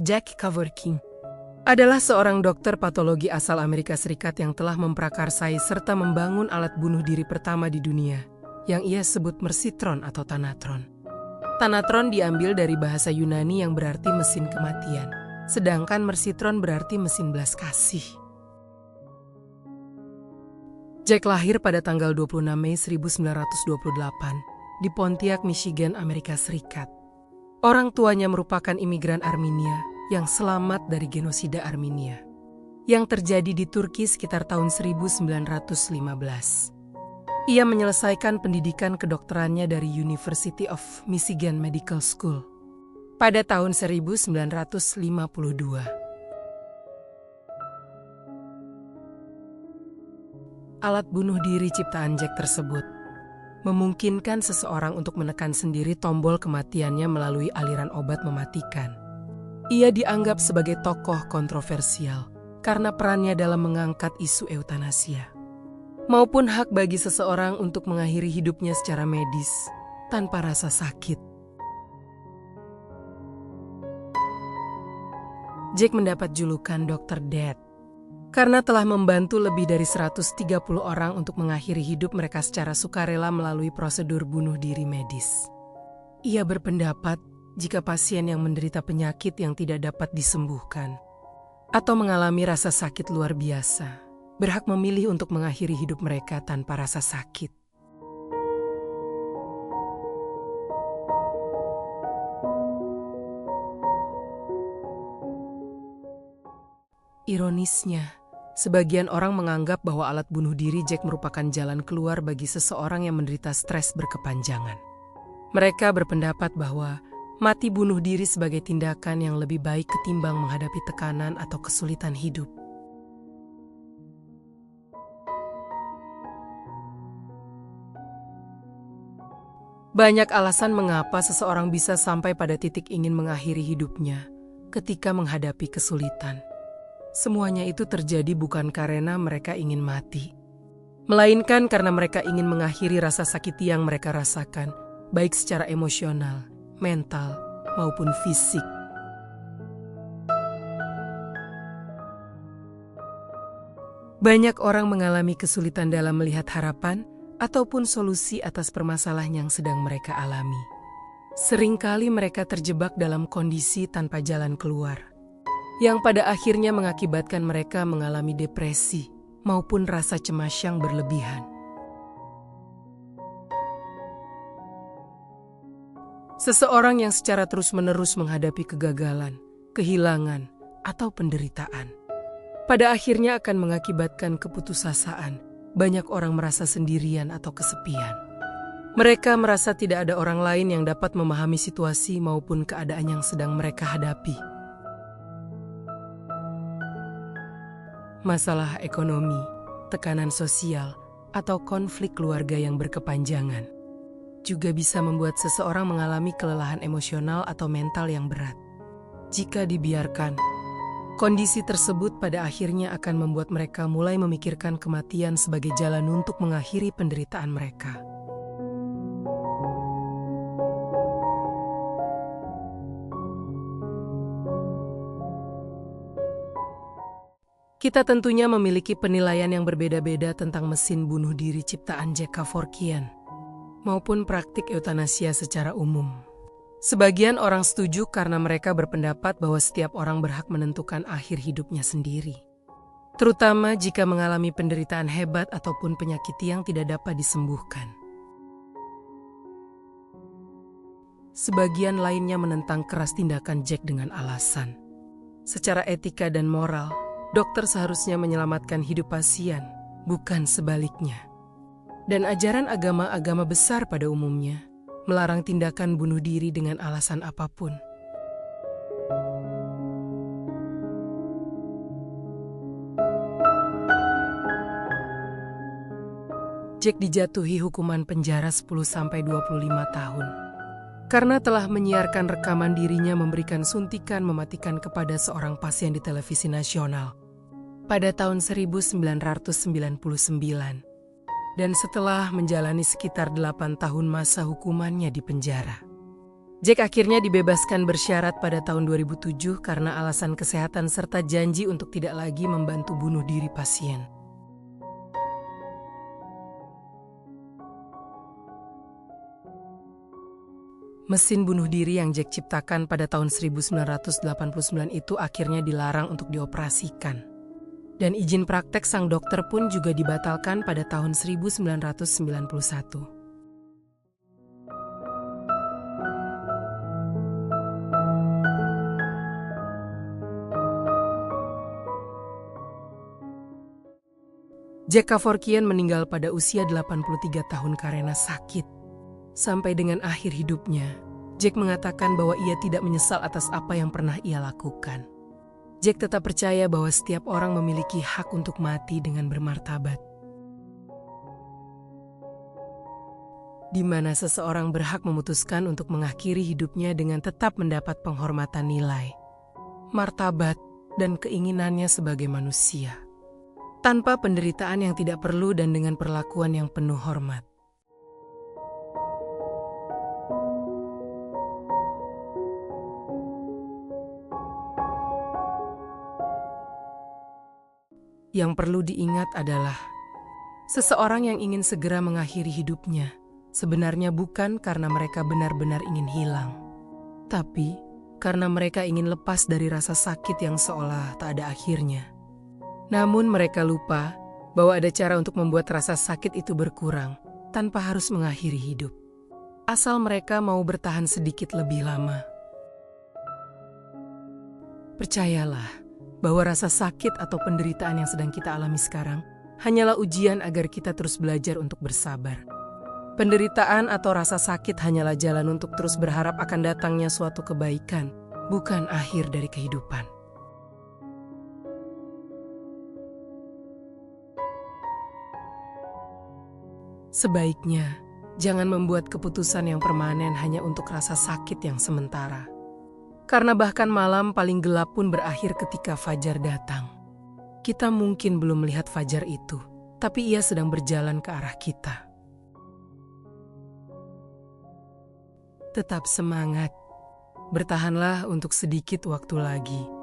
Jack Kevorkian adalah seorang dokter patologi asal Amerika Serikat yang telah memprakarsai serta membangun alat bunuh diri pertama di dunia, yang ia sebut mersitron atau thanatron. Thanatron diambil dari bahasa Yunani yang berarti mesin kematian, sedangkan mersitron berarti mesin belas kasih. Jack lahir pada tanggal 26 Mei 1928 di Pontiac, Michigan, Amerika Serikat. Orang tuanya merupakan imigran Armenia yang selamat dari genosida Armenia yang terjadi di Turki sekitar tahun 1915. Ia menyelesaikan pendidikan kedokterannya dari University of Michigan Medical School pada tahun 1952. Alat bunuh diri ciptaan Jack tersebut memungkinkan seseorang untuk menekan sendiri tombol kematiannya melalui aliran obat mematikan. Ia dianggap sebagai tokoh kontroversial karena perannya dalam mengangkat isu eutanasia, maupun hak bagi seseorang untuk mengakhiri hidupnya secara medis tanpa rasa sakit. Jack mendapat julukan Dr. Death karena telah membantu lebih dari 130 orang untuk mengakhiri hidup mereka secara sukarela melalui prosedur bunuh diri medis. Ia berpendapat jika pasien yang menderita penyakit yang tidak dapat disembuhkan atau mengalami rasa sakit luar biasa, berhak memilih untuk mengakhiri hidup mereka tanpa rasa sakit. Ironisnya, sebagian orang menganggap bahwa alat bunuh diri Jack merupakan jalan keluar bagi seseorang yang menderita stres berkepanjangan. Mereka berpendapat bahwa mati bunuh diri sebagai tindakan yang lebih baik ketimbang menghadapi tekanan atau kesulitan hidup. Banyak alasan mengapa seseorang bisa sampai pada titik ingin mengakhiri hidupnya ketika menghadapi kesulitan. Semuanya itu terjadi bukan karena mereka ingin mati, melainkan karena mereka ingin mengakhiri rasa sakit yang mereka rasakan, baik secara emosional, mental, maupun fisik. Banyak orang mengalami kesulitan dalam melihat harapan ataupun solusi atas permasalahan yang sedang mereka alami. Seringkali mereka terjebak dalam kondisi tanpa jalan keluar, yang pada akhirnya mengakibatkan mereka mengalami depresi maupun rasa cemas yang berlebihan. Seseorang yang secara terus-menerus menghadapi kegagalan, kehilangan, atau penderitaan, pada akhirnya akan mengakibatkan keputusasaan. Banyak orang merasa sendirian atau kesepian. Mereka merasa tidak ada orang lain yang dapat memahami situasi maupun keadaan yang sedang mereka hadapi. Masalah ekonomi, tekanan sosial, atau konflik keluarga yang berkepanjangan juga bisa membuat seseorang mengalami kelelahan emosional atau mental yang berat. Jika dibiarkan, kondisi tersebut pada akhirnya akan membuat mereka mulai memikirkan kematian sebagai jalan untuk mengakhiri penderitaan mereka. Kita tentunya memiliki penilaian yang berbeda-beda tentang mesin bunuh diri ciptaan Jack Kevorkian maupun praktik eutanasia secara umum. Sebagian orang setuju karena mereka berpendapat bahwa setiap orang berhak menentukan akhir hidupnya sendiri, terutama jika mengalami penderitaan hebat ataupun penyakit yang tidak dapat disembuhkan. Sebagian lainnya menentang keras tindakan Jack dengan alasan, secara etika dan moral, dokter seharusnya menyelamatkan hidup pasien, bukan sebaliknya. Dan ajaran agama-agama besar pada umumnya melarang tindakan bunuh diri dengan alasan apapun. Jack dijatuhi hukuman penjara 10-25 tahun karena telah menyiarkan rekaman dirinya memberikan suntikan mematikan kepada seorang pasien di televisi nasional pada tahun 1999 dan setelah menjalani sekitar 8 tahun masa hukumannya di penjara. Jack akhirnya dibebaskan bersyarat pada tahun 2007 karena alasan kesehatan serta janji untuk tidak lagi membantu bunuh diri pasien. Mesin bunuh diri yang Jack ciptakan pada tahun 1989 itu akhirnya dilarang untuk dioperasikan. Dan izin praktek sang dokter pun juga dibatalkan pada tahun 1991. Jack Kevorkian meninggal pada usia 83 tahun karena sakit. Sampai dengan akhir hidupnya, Jack mengatakan bahwa ia tidak menyesal atas apa yang pernah ia lakukan. Jack tetap percaya bahwa setiap orang memiliki hak untuk mati dengan bermartabat. Di mana seseorang berhak memutuskan untuk mengakhiri hidupnya dengan tetap mendapat penghormatan nilai, martabat, dan keinginannya sebagai manusia. Tanpa penderitaan yang tidak perlu dan dengan perlakuan yang penuh hormat. Yang perlu diingat adalah, seseorang yang ingin segera mengakhiri hidupnya sebenarnya bukan karena mereka benar-benar ingin hilang, tapi karena mereka ingin lepas dari rasa sakit yang seolah tak ada akhirnya. Namun mereka lupa bahwa ada cara untuk membuat rasa sakit itu berkurang tanpa harus mengakhiri hidup. Asal mereka mau bertahan sedikit lebih lama. Percayalah bahwa rasa sakit atau penderitaan yang sedang kita alami sekarang hanyalah ujian agar kita terus belajar untuk bersabar. Penderitaan atau rasa sakit hanyalah jalan untuk terus berharap akan datangnya suatu kebaikan, bukan akhir dari kehidupan. Sebaiknya, jangan membuat keputusan yang permanen hanya untuk rasa sakit yang sementara. Karena bahkan malam paling gelap pun berakhir ketika fajar datang. Kita mungkin belum melihat fajar itu, tapi ia sedang berjalan ke arah kita. Tetap semangat, bertahanlah untuk sedikit waktu lagi.